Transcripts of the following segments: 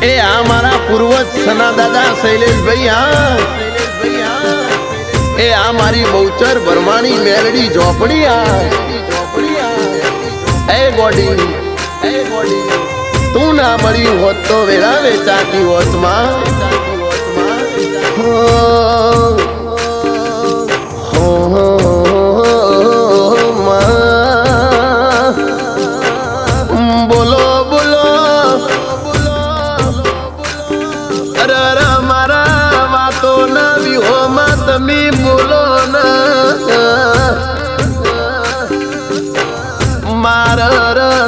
એ આ મારા પૂર્વજ સના દાદા શૈલેષભાઈ એ આ મારી બહુચર ભરમાણી મેલડી ઝોપડી એ ગોડી તું ના મળ્યું હોત તો વેળા વેચાતી હોત માં બોલો બોલો અરે મારા વાતો ના વિહોમાં તમે બોલો ના મારા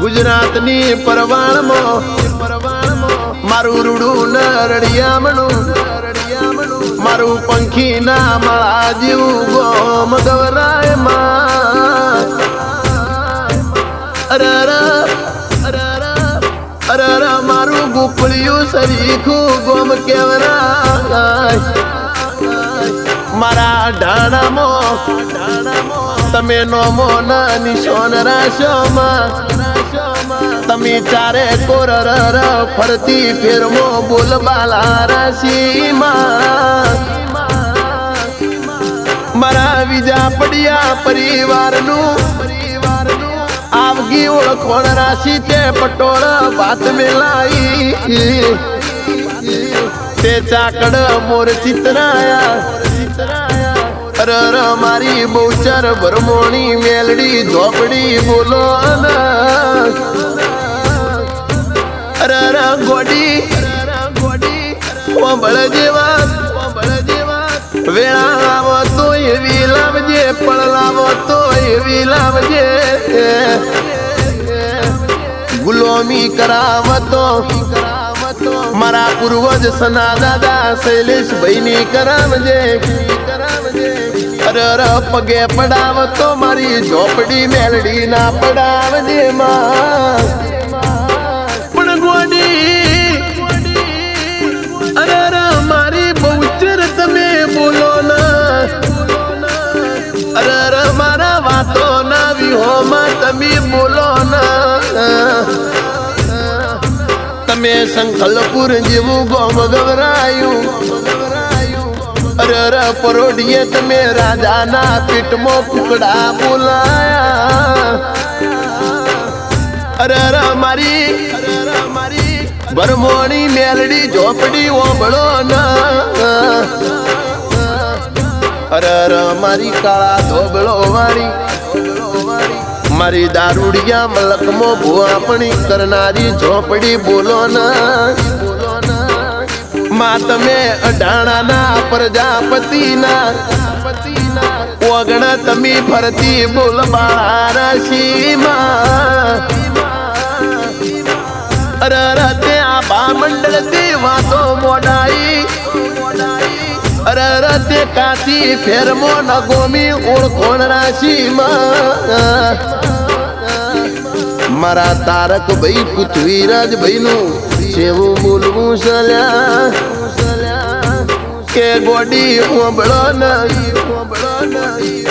ગુજરાતની પરવાણમાં મારું રૂડું નરડિયામણું મારું પંખી ના માળા જેવું ગોમ ગવરાય માં અરે મારું ગુપળિયું સરીખું ગોમ કેવરાય મારા ઢાણામાં તમે નોમો ના નિશાન રાશોમાં તમે ચારે કોર ફરતી ફેરમો બોલબાલા રાશીમાં મારા બીજા પડ્યા પરિવારનું આવગી ઓળખોણ રાશિ તે પટોળ વાત મેલાઈ તે ચાકડ મોર ચિતરાયા મારી બહુચર ભરમોણી મેલડી ઝોપડી બોલો ગોડી બળ જેવા વેળા લાવો તો એવી લાવજે પણ લાવો તો એવી લાવજે ગુલામી કરાવતો મારા પૂર્વજ સના દાદા શૈલેષભાઈ ની કરાવજે અરે પગે પડાવતો મારી ઝોપડી મેલડી ના પડાવજે માં પણ ગોડી અરે મારી બહુચર તમે બોલો ના અરે મારા વાતો ના વિહોમાં તમે બોલો ના તમે સંખલપુર જેવું ગોમ ગવરાયું અરે પરોઢીએ તમે રાજાના પીઠમાં કુકડા બોલાયા અરે મારી ભરમોણી મેલડી ઝોપડી ઓબળો ના અરે મારી કાળા ધોબળો વાળી મારી દારૂડિયા મલકમો ભુવાપણી કરનારી ઝોપડી બોલો ના માં તમે અઢાણાના પ્રજાપતિના ઓગણ તમે ફરતી બોલબાળા રાશીમાં અરે તે આભા મંડળ તે વાતો મોડાઈ અરે તે કાચી ફેરમો ન ગોમી ઓળખોણ રાશીમાં મારા તારક ભાઈ પૃથ્વીરાજ ભાઈ નું જેવું બોલવું સલ્યા કે ગોડી ઓબળો નહીં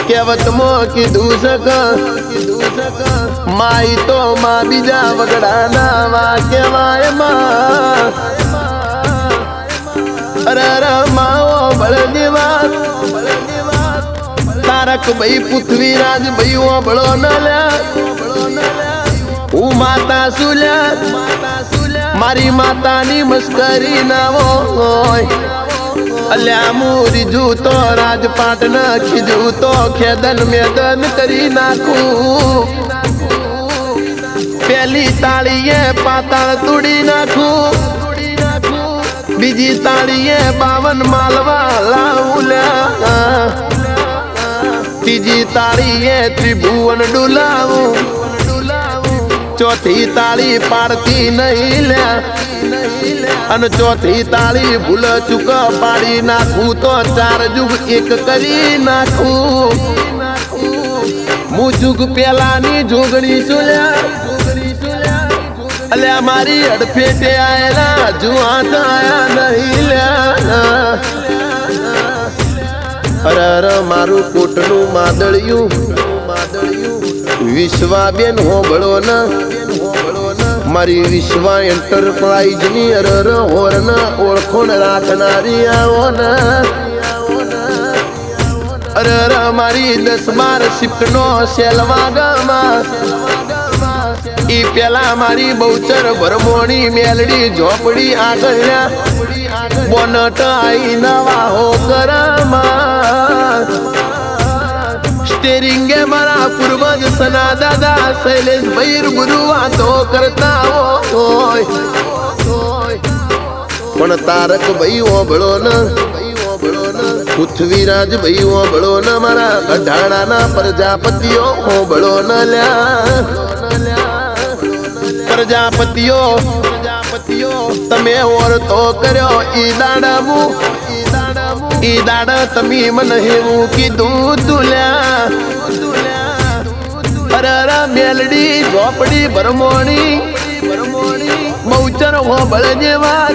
કહેવતમાં કીધું શક માઈ તો માં બીજા વગડાના વા કહેવાય માં અરે માઓ બળની વાત તારક ભાઈ પૃથ્વીરાજ ભાઈ ઓબળો ન લ્યા હું માતા સુલ્યા મારી માતાની મસ્કરી ના હોય અલ્યા મુરીજુ તો રાજપાટ ન ખીજુ તો ખેદન મેદન કરી નાખું પેલી તાળીએ પાતાળ તોડી નાખું બીજી તાળીએ 52 માલવા લાવું ત્રીજી તાળીએ ત્રિભુવન ડુલાવું ચોથી તાળી પાડતી નહીં લ્યા અને ચોથી તાળી ભૂલ ચૂક પાડી નાખું તો 4 જુગ એક કરી નાખું હું જુગ પેલાની જોગણી સુલ્યા અલ્યા મારી અડફેટે આયેલા જુઆ આયા નહીં લ્યા અરે મારું કોટનું માદળિયું વિશ્વાબેન હોબળો ન મારી વિશ્વ એન્ટરપ્રાઇઝ ની અરર હોર્ન ઓળખોણ રાખનારી આવો ને અરર મારી 10-12 શિફ્ટ નો સેલવાગમાં ઈ પેલા મારી બહુચર ભરમોણી મેલડી ઝોપડી આગળ બોનટ આઈ નવા હો કરમાં સ્ટેરિંગે મારા પૂર્વજ સના દાદા શૈલેષ ભૈર ગુરુ વાતો કરતા હોય પણ તારક ભાઈ ઓબળો ને પૃથ્વીરાજ ભાઈ ઓબળો ને મારા અઢાણાના પ્રજાપતિઓ ઓબળો ન લ્યા પ્રજાપતિઓ તમે ઓરતો કર્યો ઈ દાડા તમે મને એવું કીધું તુલ્યા અરે મેલડી ઝોપડી ભરમોણી બહુચર હોબળ જેવા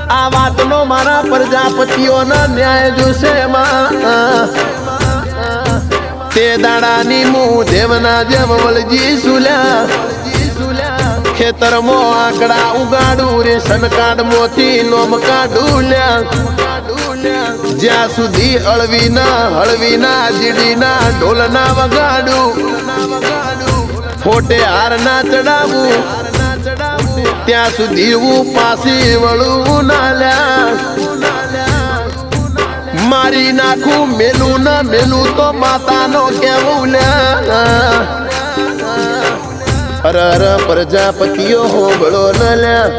આ વાતનો મારા પ્રજાપતિઓના ન્યાય જોશે તે દાડાની મું દેવના જેમ વળજી સુલ્યા ખેતરમાં આંકડા ઉગાડું રેશન કાર્ડ મોથી નોમ કાઢું જ્યાં સુધી હળવીના જીડીના ઢોલના વગાડું ફોટે હાર ના ચડાવું ત્યાં સુધી હું પાછી વળું ના લ્યા મારી નાખું મેલું ના મેલું તો માતાનો કેવું લ્યા અરર પ્રજાપતિઓ હોબળો ન લ્યા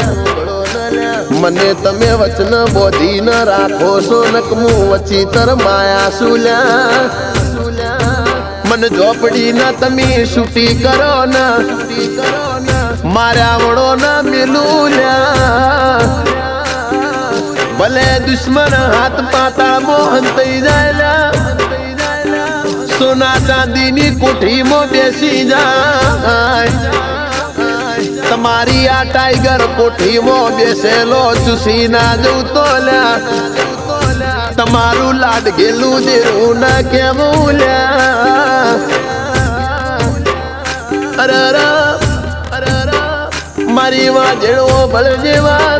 મને તમે વચન બોધી ન રાખો છો નકમું વચીતર માયા સુલ્યા મન ઝોપડી ના તમે છૂટી કરો ને માર્યા વણો ના મેલું લ્યા ભલે દુશ્મન હાથ પાતા મોહન થઈ જાય સોના ચાંદીની કોઠીમાં બેસી જાય તમારી આ ટાઈગર કોઠીમાં બેસેલો ચૂસી ના જવું તો લ્યા તમારું લાડ ગેલું દેવું ના કેવું લ્યા અરર મારી વાજેડો બળ જેવા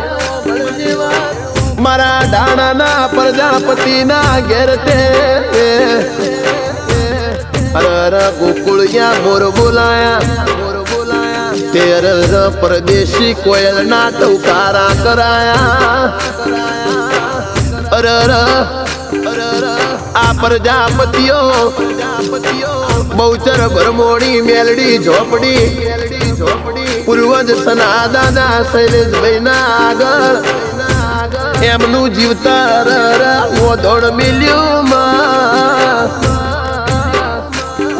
મારા ડાણાના પ્રજાપતિના ઘેર તે અરર ગોકુળિયા મોર બોલાયા તેર પરદેશી કોયલ ના ટવકારા કરાયા અરર આ પ્રજાપતિઓ બહુચર ભરમોણી મેલડી ઝોપડી પૂર્વજ સના દાદા શૈલેષભાઈ ના આગળ એમનું જીવતર ઓધોડ મિલ્યું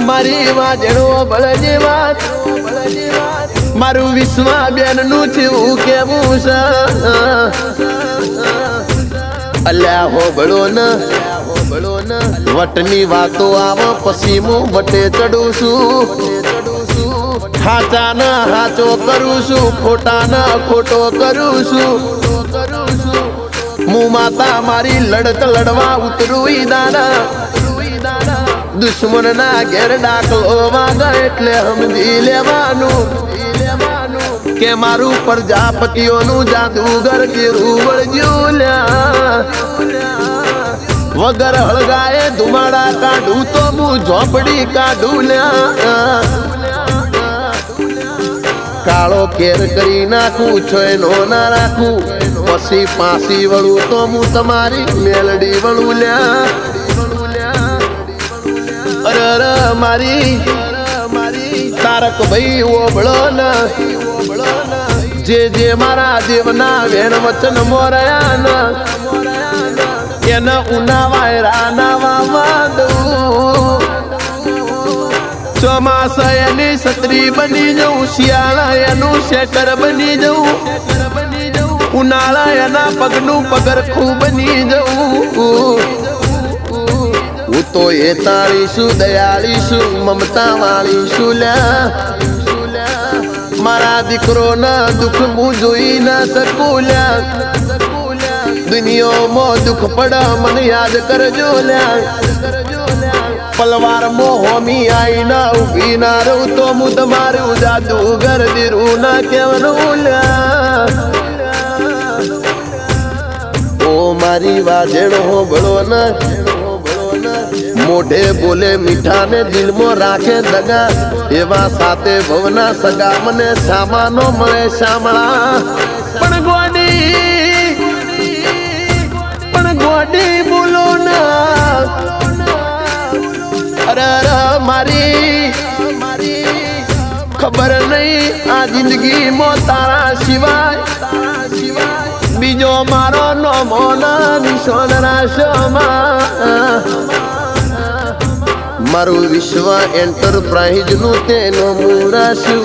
મારી વાજણો બળ જેવા મારું વિશ્વા બેન નું થયું કેવું છે અલ્યા હોબળો ન વટની વાતો આવ પછી હું વટે ચડું છું હાચા ન હાચો કરું છું ખોટા ન ખોટો કરું છું હું માતા મારી લડત લડવા ઉતરું ઈ દાડા દુશ્મન ના ઘેર ડાકલો વાગે એટલે સમજી લેવાનું કે મારું પ્રજાપતિઓનું જાદુગર કેરું વળજ્યું લ્યા વગર હળગાએ ધુમાડા કાઢું તો હું ઝોપડી કાઢું લ્યા કાળો કેર કરી નાખું છો એનો ના રાખું પછી પાસી વળું તો હું તમારી મેલડી વળું લ્યા અરર મારી તારક ભાઈ ઓબળો ન જે મારા દેવના વેણ વચન મોરયા ન એના ઉનાવાય રાના વાદું ચોમાસા એની છત્રી બની જવું શિયાળા એનું શેટર બની જવું ઉનાળા એના પગનું પગરખું બની જવું હું તો એ તાળીશું દયાળીશું મમતા વાળીશું લ્યા મારા દીકરો ના દુઃખ હું જોઈ ના શકું લ્યા દુનિયામાં દુઃખ પડા મને યાદ કરજો લ્યા પલવાર મો હોમી આઈ ના ઉભી ના રહું તો હું તમારું જાદુગર દીરું ના કેવરું ઓ મારી વાજેણ હોબળો ના મોઢે બોલે મીઠા ને દિલમાં રાખે દગા એવા સાથે ભવના સગા મને સામાનો મળે શામળા પણ ગોડી બોલો ના અરે મારી ખબર નહીં આ જિંદગી મો તારા સિવાય બીજો મારો નોમો ના નિશાન રાશમાં મારું વિશ્વ એન્ટરપ્રાઇઝ નું તેનો મુરાશું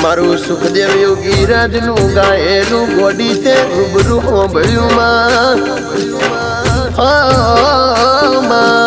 મારું સુખદેવ યોગી રાજ નું ગાયેલું ગોડી તે રૂબરૂ હોંભળ્યું માં